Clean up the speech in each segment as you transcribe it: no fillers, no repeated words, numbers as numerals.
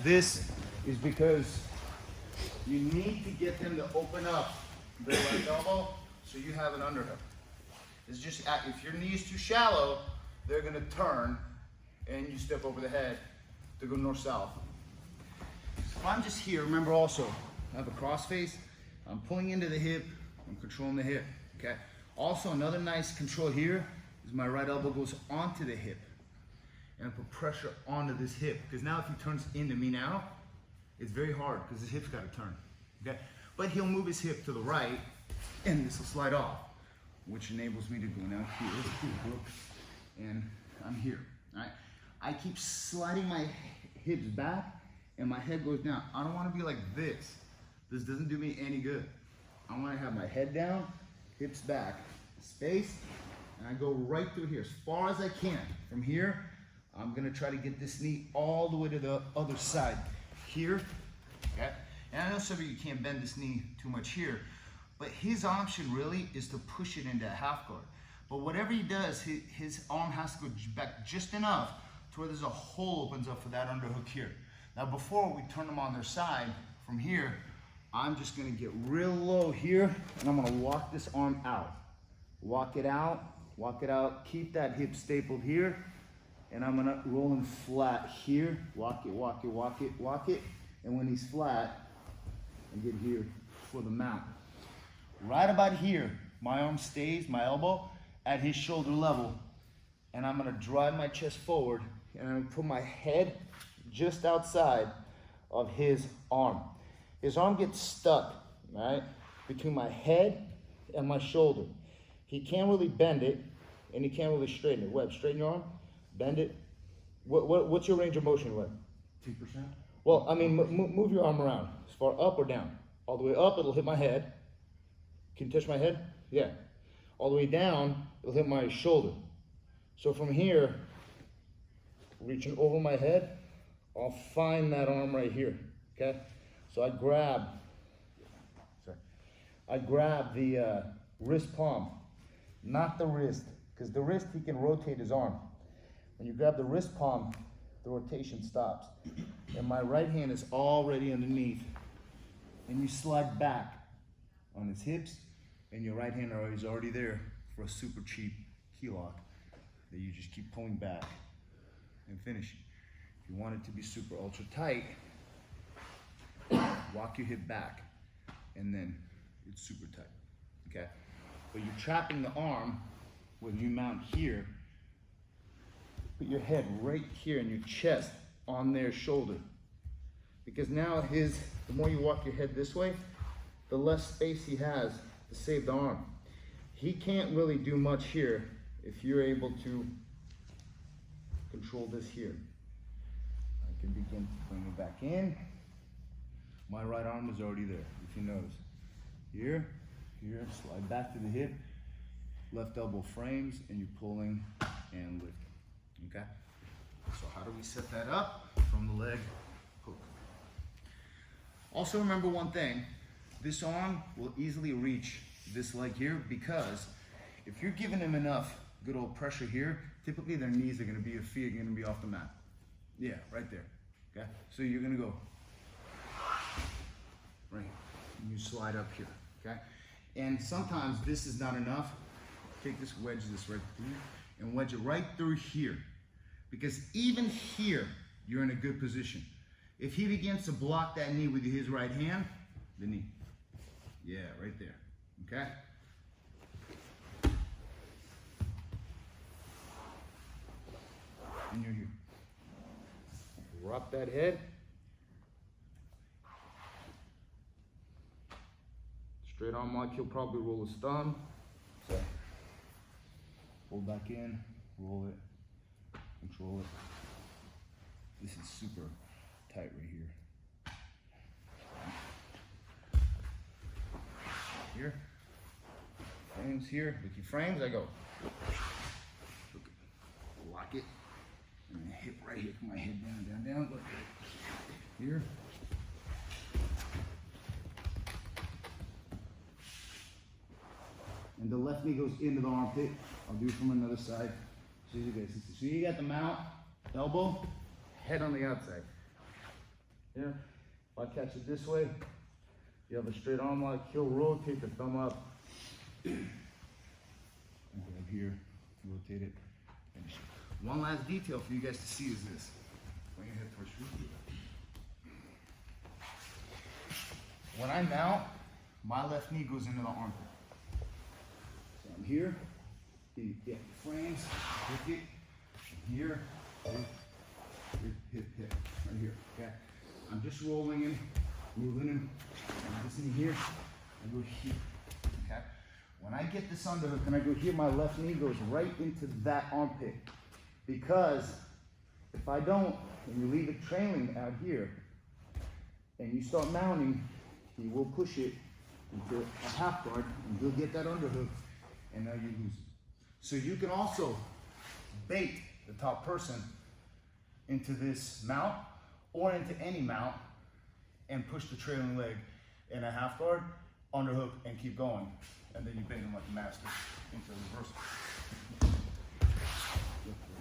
This is because you need to get them to open up their left elbow so you have an underhook. It's just, if your knee is too shallow, they're gonna turn and you step over the head to go north-south. So if I'm just here, remember also, I have a cross face, I'm pulling into the hip, I'm controlling the hip, okay? Also, another nice control here is my right elbow goes onto the hip and I put pressure onto this hip, because now if he turns into me now, it's very hard because his hip's got to turn, okay? But he'll move his hip to the right and this will slide off, which enables me to go now here, and I'm here, all right? I keep sliding my hips back and my head goes down. I don't want to be like this. This doesn't do me any good. I want to have my head down, hips back, space, and I go right through here as far as I can. From here, I'm gonna try to get this knee all the way to the other side here, okay? And I know some of you can't bend this knee too much here, but his option really is to push it into a half guard. But whatever he does, his arm has to go back just enough to where there's a hole opens up for that underhook here. Now before we turn them on their side, from here, I'm just gonna get real low here and I'm gonna walk this arm out. Walk it out, keep that hip stapled here, and I'm gonna roll him flat here, walk it, walk it, walk it, walk it, and when he's flat, I get here for the mount. Right about here, my arm stays, my elbow, at his shoulder level, and I'm gonna drive my chest forward, and I'm gonna put my head just outside of his arm. His arm gets stuck, right, between my head and my shoulder. He can't really bend it, and he can't really straighten it. Webb, straighten your arm, bend it. What's your range of motion, Webb? 2%. Well, I mean, move your arm around, as far up or down. All the way up, it'll hit my head. Can you touch my head? Yeah. All the way down, it'll hit my shoulder. So from here, reaching over my head, I'll find that arm right here, okay? So I grab the wrist palm, not the wrist, because the wrist, he can rotate his arm. When you grab the wrist palm, the rotation stops. And my right hand is already underneath. And you slide back on his hips, and your right hand is already there for a super cheap key lock that you just keep pulling back and finishing. If you want it to be super ultra tight, walk your hip back, and then it's super tight, okay? But you're trapping the arm when you mount here. Put your head right here and your chest on their shoulder. Because now the more you walk your head this way, the less space he has to save the arm. He can't really do much here if you're able to control this here. I can begin to bring it back in. My right arm is already there, if you notice. Here, slide back to the hip, left elbow frames, and you're pulling and lifting, okay? So how do we set that up? From the leg hook. Also remember one thing, this arm will easily reach this leg here, because if you're giving him enough good old pressure here, typically their knees are gonna be, your feet are gonna be off the mat. Yeah, right there, okay? So you're gonna go right here, and you slide up here, okay? And sometimes this is not enough. Take this, wedge this right through, and wedge it right through here. Because even here, you're in a good position. If he begins to block that knee with his right hand, the knee. Yeah, right there, okay? And you're here. Drop that head. Straight arm lock, he'll probably roll his thumb. So, pull back in, roll it, control it. This is super tight right here. Here, frames here, with your frames, I go. Lock it, and then hip right here, put my head down, look. Here. And the left knee goes into the armpit. I'll do it from another side. So you got the mount, elbow, head on the outside. Here, if I catch it this way, you have a straight arm lock, he'll rotate the thumb up. And grab here, rotate it, finish it. One last detail for you guys to see is this. Bring your head towards you. When I mount, my left knee goes into the armpit. So I'm here, you get the frames, hip it, here, hip, right here, okay? I'm just rolling in, moving in, and this in here, I go here, okay? When I get this underhook and I go here, my left knee goes right into that armpit. Because if I don't, and you leave it trailing out here, and you start mounting, he will push it into a half guard, and you'll get that underhook, and now you lose it. So you can also bait the top person into this mount, or into any mount, and push the trailing leg in a half guard, underhook, and keep going. And then you bait him like a master into a reversal.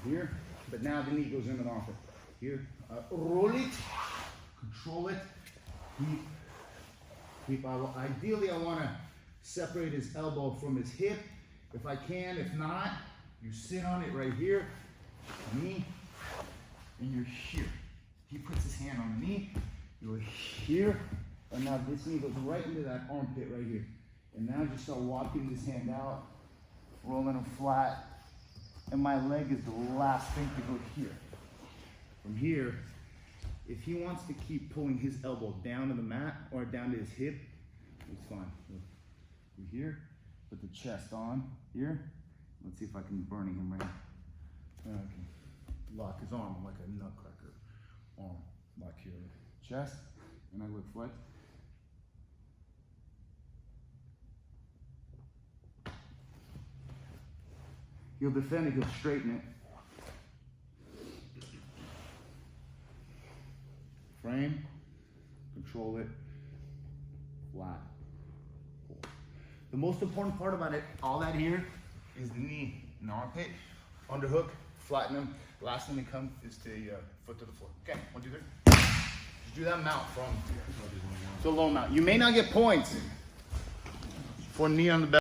Here, but now the knee goes into the armpit. Here, roll it, control it, keep. Ideally, I want to separate his elbow from his hip. If I can, if not, you sit on it right here, knee, and you're here. He puts his hand on the knee, you're here, and now this knee goes right into that armpit right here. And now just start walking this hand out, rolling him flat, and my leg is the last thing to go here. From here, if he wants to keep pulling his elbow down to the mat or down to his hip, it's fine. We're here, put the chest on here. Let's see if I can burn him right now. I can lock his arm like a nutcracker. Arm, lock here, chest, and I look flex. He'll defend it, he'll straighten it. Frame, control it, flat, pull. The most important part about it, all that here, is the knee and the armpit, underhook, flatten them. Last thing that comes is the foot to the floor. Okay, 1, 2, 3. Just do that mount from to a low mount. You may not get points for knee on the back.